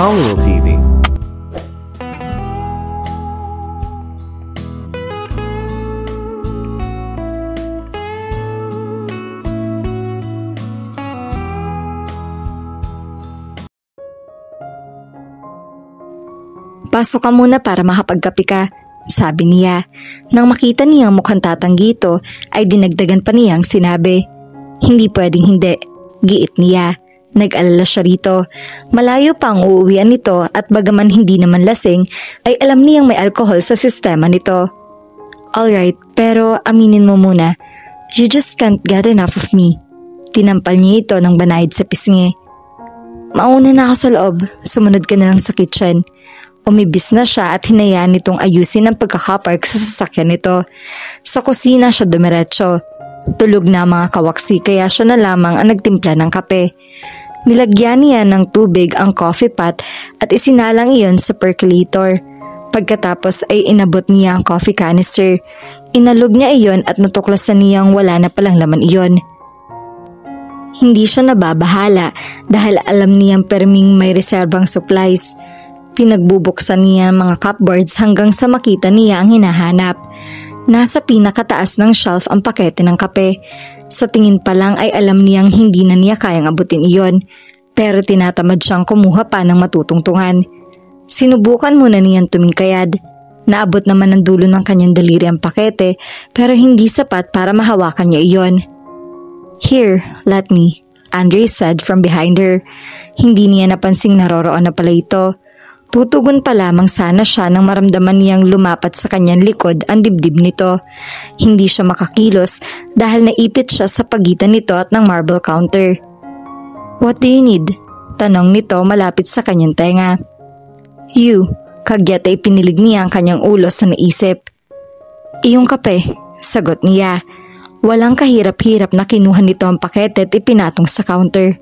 Hollywood TV. Pasok ka muna para makapagkape ka, sabi niya. Nang makita niyang mukhang tatanggi ito, ay dinagdagan pa niyang sinabi. Hindi pwedeng hindi, giit niya. Nag-alala siya rito. Malayo pa ang uuwian nito at bagaman hindi naman lasing, ay alam niyang may alkohol sa sistema nito. Alright, pero aminin mo muna, you just can't get enough of me. Tinampal niya ito ng banayad sa pisngi. Mauna na ako sa loob, sumunod ka na lang sa kitchen. Umibis na siya at hinayaan nitong ayusin ang pagkakapark sa sasakyan nito. Sa kusina siya dumiretso. Tulog na mga kawaksi kaya siya na lamang ang nagtimpla ng kape. Nilagyan niya ng tubig ang coffee pot at isinalang iyon sa percolator. Pagkatapos ay inabot niya ang coffee canister. Inalog niya iyon at natuklasan niyang wala na palang laman iyon. Hindi siya nababahala dahil alam niyang perming may reserbang supplies. Pinagbubuksan niya ang mga cupboards hanggang sa makita niya ang hinahanap. Nasa pinakataas ng shelf ang pakete ng kape. Sa tingin pa lang ay alam niyang hindi na niya kayang abutin iyon. Pero tinatamad siyang kumuha pa ng matutungtungan. Sinubukan muna niyang tumingkayad. Naabot naman ng dulo ng kanyang daliri ang pakete pero hindi sapat para mahawakan niya iyon. Here, let me, Andre said from behind her. Hindi niya napansing naroroon na pala ito. Tutugon pa lamang sana siya nang maramdaman niyang lumapat sa kanyang likod ang dibdib nito. Hindi siya makakilos dahil naipit siya sa pagitan nito at ng marble counter. What do you need? Tanong nito malapit sa kanyang tenga. You, kagyat ay pinilig niya ang kanyang ulo sa naisip. Iyong kape, sagot niya. Walang kahirap-hirap na kinuha nito ang pakete at ipinatong sa counter.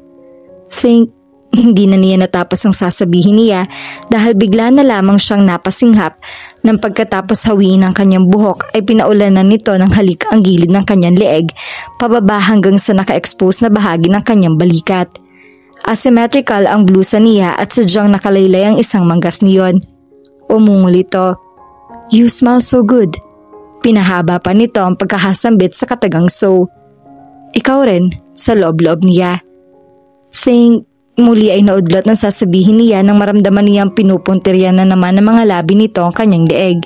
Hindi na niya natapos ang sasabihin niya dahil bigla na lamang siyang napasinghap. Nang pagkatapos hawiin ang kanyang buhok ay pinaulanan nito ng halik ang gilid ng kanyang leeg pababa hanggang sa naka-expose na bahagi ng kanyang balikat. Asymmetrical ang blusa niya at sadyang nakalaylay ang isang manggas niyon. Umungol ito. You smell so good. Pinahaba pa nito ang pagkakasambit sa katagang so. Ikaw rin, sa loob-loob niya. Muli ay naudlot ng sasabihin niya nang maramdaman niyang pinupuntirya na naman ng mga labi nito ang kanyang leeg.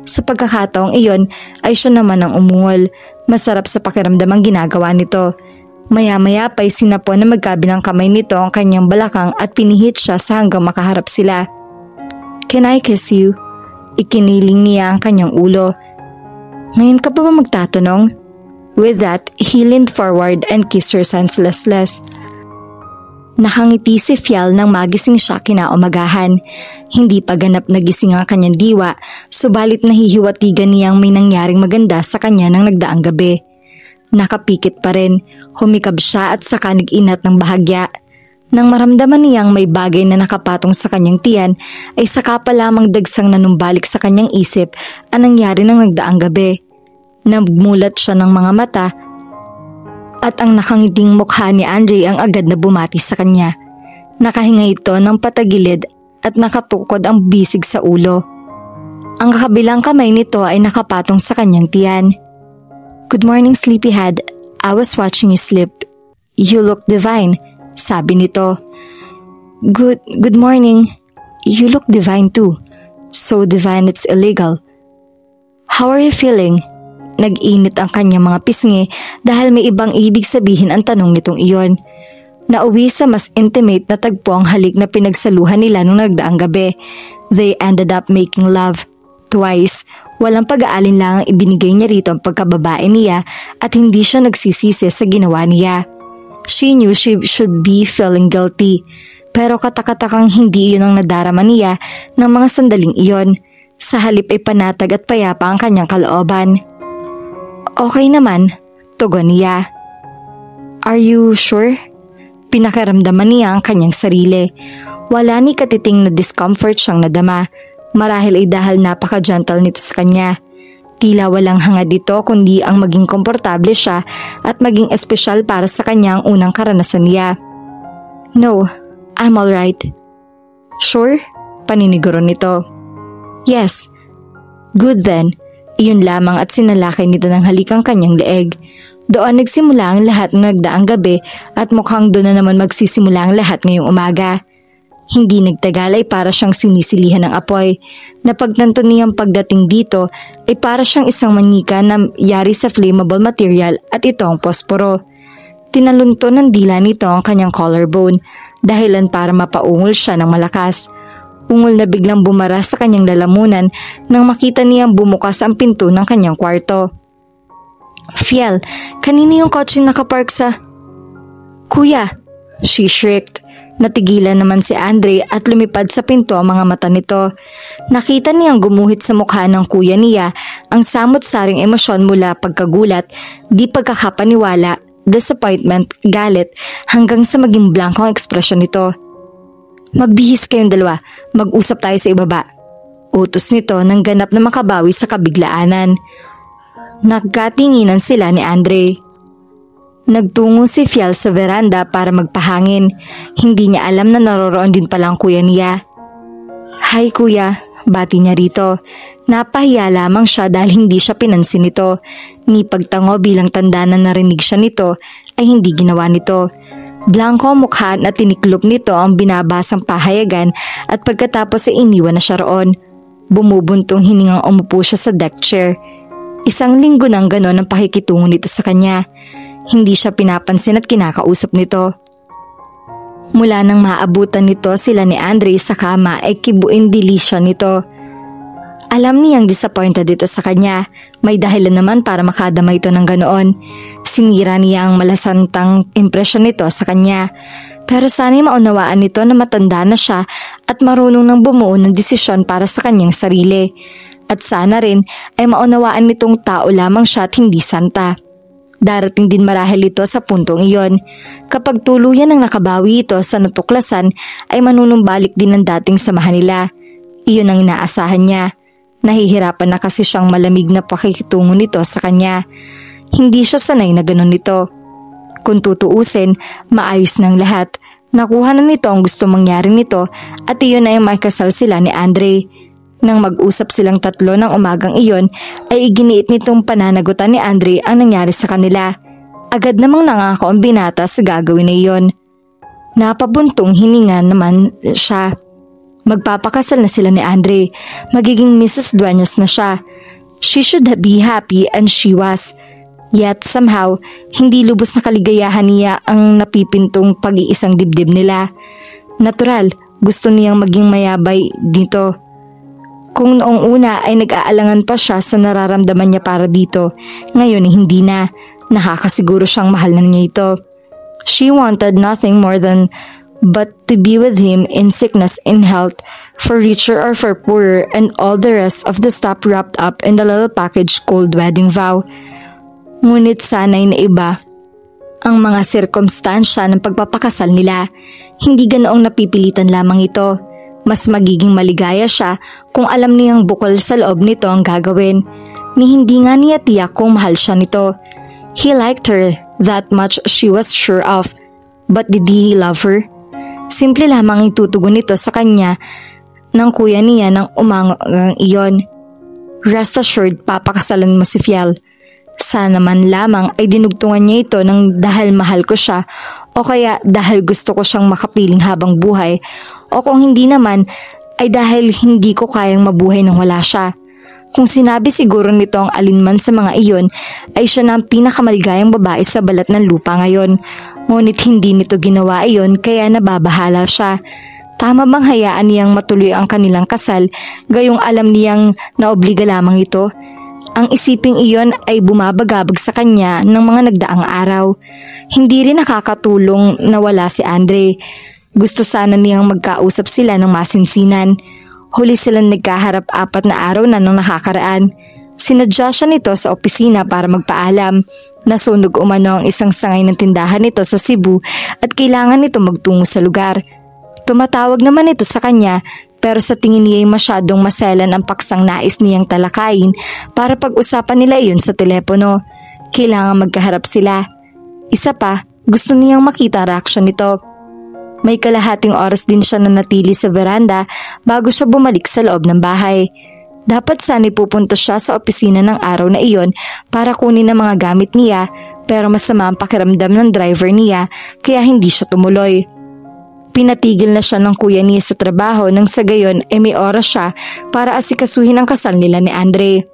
Sa pagkakataong iyon ay siya naman ang umungol. Masarap sa pakiramdam ang ginagawa nito. Maya-maya pa'y sinapon na magkabilang kamay nito ang kanyang balakang at pinihit siya sa hanggang makaharap sila. Can I kiss you? Ikiniling niya ang kanyang ulo. Ngayon ka pa ba magtatanong? With that, he leaned forward and kissed her senseless. Nakangiti si Fial nang magising siya kinaumagahan. Hindi pa ganap nagising ang kanyang diwa, subalit nahihiwatigan niyang may nangyaring maganda sa kanya nang nagdaang gabi. Nakapikit pa rin, humikab siya at saka nag-inat ng bahagya. Nang maramdaman niyang may bagay na nakapatong sa kanyang tiyan, ay saka pa lamang dagsang nanumbalik sa kanyang isip ang nangyari nang nagdaang gabi. Nagmulat siya ng mga mata at ang nakangiting mukha ni Andre ang agad na bumati sa kanya. Nakahinga ito ng patagilid at nakatukod ang bisig sa ulo. Ang kabilang kamay nito ay nakapatong sa kanyang tiyan. Good morning, sleepyhead. I was watching you sleep. You look divine, sabi nito. Good morning. You look divine too. So divine it's illegal. How are you feeling? Nag-init ang kanyang mga pisngi dahil may ibang ibig sabihin ang tanong nitong iyon. Nauwi sa mas intimate na tagpo ang halik na pinagsaluhan nila nung nagdaang gabi. They ended up making love. Twice. Walang pag-aalinlangang ibinigay niya rito ang pagkababae niya at hindi siya nagsisisi sa ginawa niya. She knew she should be feeling guilty. Pero katakatakang hindi iyon ang nadarama niya ng mga sandaling iyon. Sa halip ay panatag at payapa ang kanyang kalooban. Okay naman, tugon niya. Are you sure? Pinakiramdaman niya ang kanyang sarili. Wala ni katiting na discomfort siyang nadama. Marahil ay dahil napaka-gentle nito sa kanya. Tila walang hangad dito kundi ang maging komportable siya at maging espesyal para sa kanya ang unang karanasan niya. No, I'm alright. Sure? Paniniguro nito. Yes. Good then. Iyon lamang at sinalakay nito ng halikang kanyang leeg. Doon nagsimula ang lahat ng nagdaang gabi at mukhang doon na naman magsisimula ang lahat ngayong umaga. Hindi nagtagal ay para siyang sinisilihan ng apoy. Napagtanto niyang pagdating dito ay para siyang isang manika na yari sa flammable material at ito ang posporo. Tinalunto ng dila nito ang kanyang collarbone, dahilan para mapaungol siya ng malakas. Ungol na biglang bumara sa kanyang lalamunan nang makita niyang bumukas ang pinto ng kanyang kwarto. Fiel, kanino yung kotse nakapark sa... Kuya, she shrieked. Natigilan naman si Andre at lumipad sa pinto ang mga mata nito. Nakita niyang gumuhit sa mukha ng kuya niya ang samot-saring emosyon mula pagkagulat, di pagkakapaniwala, disappointment, galit, hanggang sa maging blankong ekspresyon nito. Magbihis kayong dalawa, mag-usap tayo sa ibaba. Utos nito nang ganap na makabawi sa kabiglaanan. Nagkatinginan sila ni Andre. Nagtungo si Fiel sa veranda para magpahangin. Hindi niya alam na naroroon din palang kuya niya. Hi kuya, bati niya rito. Napahiya lamang siya dahil hindi siya pinansin nito. Ni pagtango bilang tanda na narinig siya nito ay hindi ginawa nito. Blanco ang mukha na tiniklop nito ang binabasang pahayagan at pagkatapos ay iniwan na siya roon. Bumubuntong hiningang umupo siya sa deck chair. Isang linggo nang ganon ang pakikitungo nito sa kanya. Hindi siya pinapansin at kinakausap nito. Mula nang maabutan nito sila ni Andre sa kama ay kibuin dili siya nito. Alam niyang disappointed dito sa kanya. May dahilan naman para makadama ito ng ganoon. Sinira niya ang malasantang impresyon nito sa kanya. Pero sana'y maunawaan nito na matanda na siya at marunong nang bumuo ng desisyon para sa kanyang sarili. At sana rin ay maunawaan nitong tao lamang siya at hindi santa. Darating din marahil ito sa puntong iyon. Kapag tuluyan ang nakabawi ito sa natuklasan ay manunumbalik din ang dating samahan nila. Iyon ang inaasahan niya. Nahihirapan na kasi siyang malamig na pakikitungo nito sa kanya. Hindi siya sanay na ganun nito. Kung tutuusin, maayos ng lahat. Nakuha na nito ang gusto mangyari nito at iyon ay makasal sila ni Andre. Nang mag-usap silang tatlo ng umagang iyon ay iginiit nitong pananagutan ni Andre ang nangyari sa kanila. Agad namang nangako ang binata sa gagawin na iyon. Napabuntong hininga naman siya. Magpapakasal na sila ni Andre. Magiging Mrs. Dueñas na siya. She should be happy and she was. Yet somehow, hindi lubos na kaligayahan niya ang napipintong pag-iisang dibdib nila. Natural, gusto niyang maging mayabay dito. Kung noong una ay nag-aalangan pa siya sa nararamdaman niya para dito, ngayon ay hindi na. Nakakasiguro siyang mahal na niya ito. She wanted nothing more than but to be with him in sickness, in health, for richer or for poorer, and all the rest of the stuff wrapped up in the little package called wedding vow. Ngunit sana'y naiba ang mga sirkumstansya ng pagpapakasal nila. Hindi ganoong napipilitan lamang ito. Mas magiging maligaya siya kung alam niyang bukol sa loob nito ang gagawin. Ni hindi nga niya tiyak kung mahal siya nito. He liked her, that much she was sure of. But did he love her? Simple lamang itutugon nito sa kanya ng kuya niya ng umangang iyon. Rest assured, papakasalan mo si Fiel. Sana man lamang ay dinugtungan niya ito ng dahil mahal ko siya o kaya dahil gusto ko siyang makapiling habang buhay o kung hindi naman ay dahil hindi ko kayang mabuhay nang wala siya. Kung sinabi siguro nito ang alinman sa mga iyon ay siya na ang pinakamaligayang babae sa balat ng lupa ngayon. Ngunit hindi nito ginawa iyon kaya nababahala siya. Tama bang hayaan niyang matuloy ang kanilang kasal gayong alam niyang naobliga lamang ito? Ang isiping iyon ay bumabagabag sa kanya ng mga nagdaang araw. Hindi rin nakakatulong na wala si Andre. Gusto sana niyang magkausap sila ng masinsinan. Huli silang nagkaharap 4 na araw na nung nakakaraan. Sinadya siya nito sa opisina para magpaalam. Nasunog umano ang isang sangay ng tindahan nito sa Cebu at kailangan nito magtungo sa lugar. Tumatawag naman ito sa kanya pero sa tingin niya ay masyadong maselan ang paksang nais niyang talakayin para pag-usapan nila iyon sa telepono. Kailangan magkaharap sila. Isa pa, gusto niyang makita reaksyon nito. May kalahating oras din siya na natili sa veranda bago siya bumalik sa loob ng bahay. Dapat sana'y pupunta siya sa opisina ng araw na iyon para kunin ang mga gamit niya, pero masama ang pakiramdam ng driver niya kaya hindi siya tumuloy. Pinatigil na siya ng kuya niya sa trabaho nang sa gayon ay may oras siya para asikasuhin ang kasal nila ni Andre.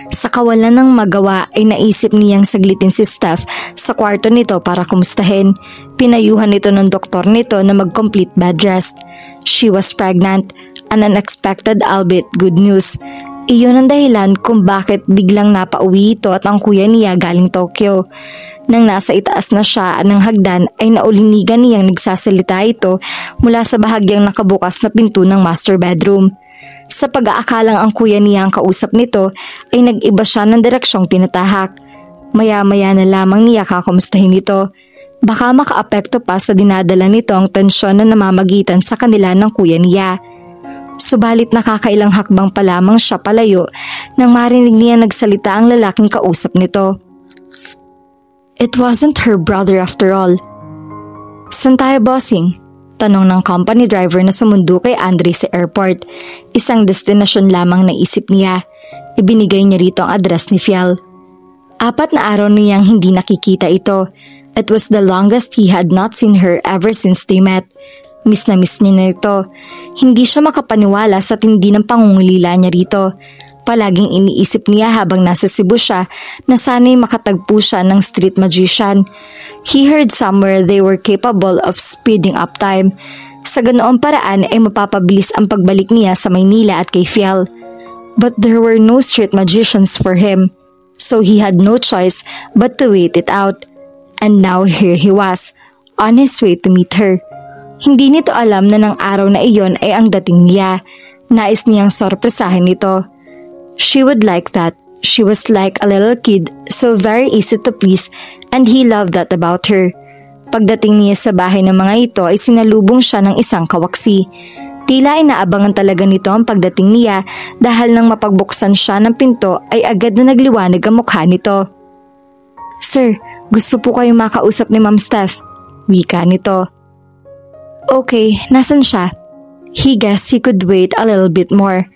Sa kawalan ng magawa ay naisip niyang saglitin si Steph sa kwarto nito para kumustahin. Pinayuhan nito ng doktor nito na mag-complete bed rest. She was pregnant, an unexpected albeit good news. Iyon ang dahilan kung bakit biglang napauwi ito at ang kuya niya galing Tokyo. Nang nasa itaas na siya ng hagdan ay naulinigan niyang nagsasalita ito mula sa bahagyang nakabukas na pinto ng master bedroom. Sa pag-aakalang ang kuya niya ang kausap nito ay nag-iba siya ng direksyong tinatahak. Maya-maya na lamang niya kakumustahin ito. Baka makaapekto pa sa dinadala nito ang tensyon na namamagitan sa kanila ng kuya niya. Subalit nakakailang hakbang pa lamang siya palayo nang marinig niya nagsalita ang lalaking kausap nito. It wasn't her brother after all. San tayo, bossing? Tanong ng company driver na sumundo kay Andre sa airport. Isang destinasyon lamang naisip niya. Ibinigay niya rito ang address ni Fiel. 4 na araw niyang hindi nakikita ito. It was the longest he had not seen her ever since they met. Miss na miss niya na ito. Hindi siya makapaniwala sa tindi ng pangungulila niya rito. Palaging iniisip niya habang nasa Cebu siya na sana'y makatagpo siya ng street magician. He heard somewhere they were capable of speeding up time. Sa ganoong paraan ay mapapabilis ang pagbalik niya sa Maynila at kay Fiel. But there were no street magicians for him, so he had no choice but to wait it out. And now here he was, on his way to meet her. Hindi nito alam na ng araw na iyon ay ang dating niya. Nais niyang sorpresahin ito. She would like that. She was like a little kid, so very easy to please, and he loved that about her. Pagdating niya sa bahay ng mga ito ay sinalubong siya ng isang kawaksi. Tila inaabangan talaga nito ang pagdating niya dahil nang mapagbuksan siya ng pinto ay agad na nagliwanag ang mukha nito. Sir, gusto po kayong makausap ni Ma'am Steph, wika nito. Okay, nasan siya? He guessed he could wait a little bit more.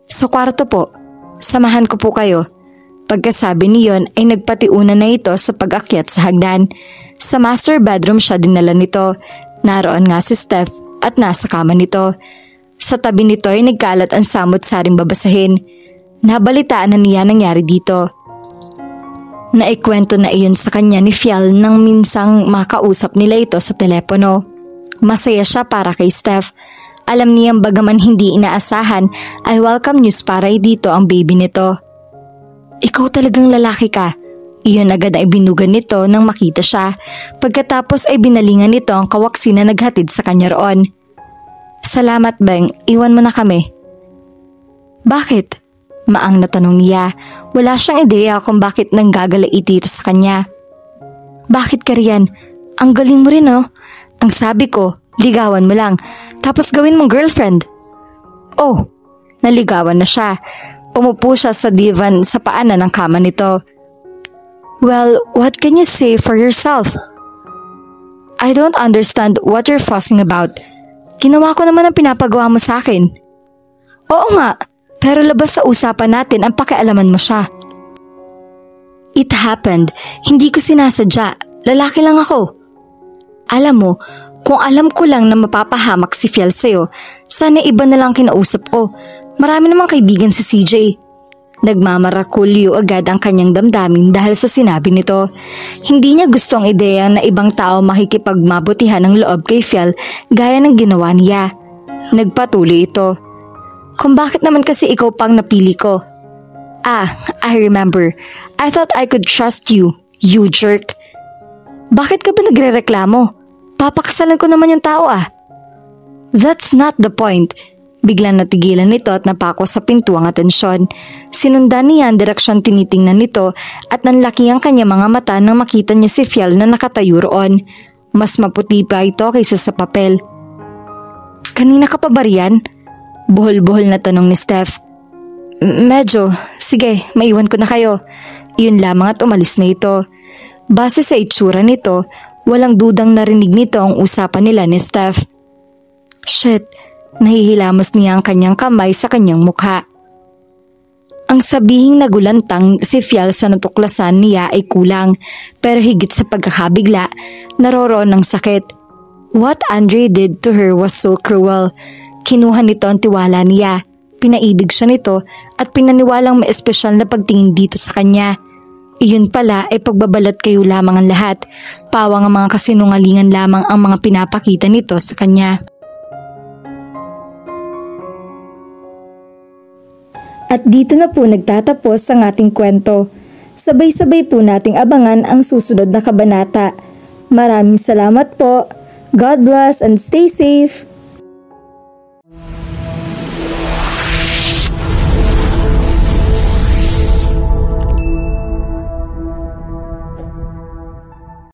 Sa kwarto po. Samahan ko po kayo. Pagkasabi niyon ay nagpatiuna na ito sa pag-akyat sa hagdan. Sa master bedroom siya dinala nito. Naroon nga si Steph at nasa kama nito. Sa tabi nito ay nagkalat ang samot-saring babasahin. Nabalitaan na niya nangyari dito. Naikwento na iyon sa kanya ni Fiel nang minsang makausap nila ito sa telepono. Masaya siya para kay Steph. Alam niyang bagaman hindi inaasahan ay welcome news para dito ang baby nito. Ikaw talagang lalaki ka. Iyon agad ay binugan nito nang makita siya. Pagkatapos ay binalingan nito ang kawaksi na naghatid sa kanya roon. Salamat, Beng. Iwan mo na kami. Bakit? Maang na tanong niya. Wala siyang ideya kung bakit nanggagalaiti ito sa kanya. Bakit ka riyan? Ang galing mo rin, oh. Ang sabi ko, ligawan mo lang, tapos gawin mong girlfriend. Oh, naligawan na siya. Umupo siya sa divan sa paanan ng kama nito. Well, what can you say for yourself? I don't understand what you're fussing about. Ginawa ko naman ang pinapagawa mo sa akin. Oo nga, pero labas sa usapan natin ang pakialaman mo siya. It happened. Hindi ko sinasadya. Lalaki lang ako. Alam mo, kung alam ko lang na mapapahamak si Fiel sa'yo, sana iba na lang kinausap ko. Marami namang kaibigan si CJ. Nagmamarakulyo agad ang kanyang damdamin dahil sa sinabi nito. Hindi niya gusto ang ideya na ibang tao makikipagmabutihan ng loob kay Fiel gaya ng ginawa niya. Nagpatuloy ito. Kung bakit naman kasi ikaw pang napili ko? Ah, I remember. I thought I could trust you, you jerk. Bakit ka ba nagrereklamo? Papakasalan ko naman yung tao ah. That's not the point. Biglang natigilan nito at napako sa pinto ang atensyon. Sinundan niya ang direksyon tinitingnan nito at nanlaki ang kanya mga mata nang makita niya si Fiel na nakatayo roon. Mas maputi pa ito kaysa sa papel. Kanina ka pa ba riyan? Buhol-buhol na tanong ni Steph. Medyo. Sige, maiwan ko na kayo. Iyon lamang at umalis na ito. Base sa itsura nito, Walang dudang narinig nito ang usapan nila ni Steph. Shit, nahihilamos niya ang kanyang kamay sa kanyang mukha. Ang sabihing nagulantang si Fial sa natuklasan niya ay kulang, pero higit sa pagkakabigla, naroroon ng sakit. What Andre did to her was so cruel. Kinuha nito ang tiwala niya, pinaibig siya nito at pinaniwalang may espesyal na pagtingin dito sa kanya. Iyon pala ay pagbabalat kayo lamang ang lahat, pawang ang mga kasinungalingan lamang ang mga pinapakita nito sa kanya. At dito na po nagtatapos ang ating kwento. Sabay-sabay po nating abangan ang susunod na kabanata. Maraming salamat po. God bless and stay safe.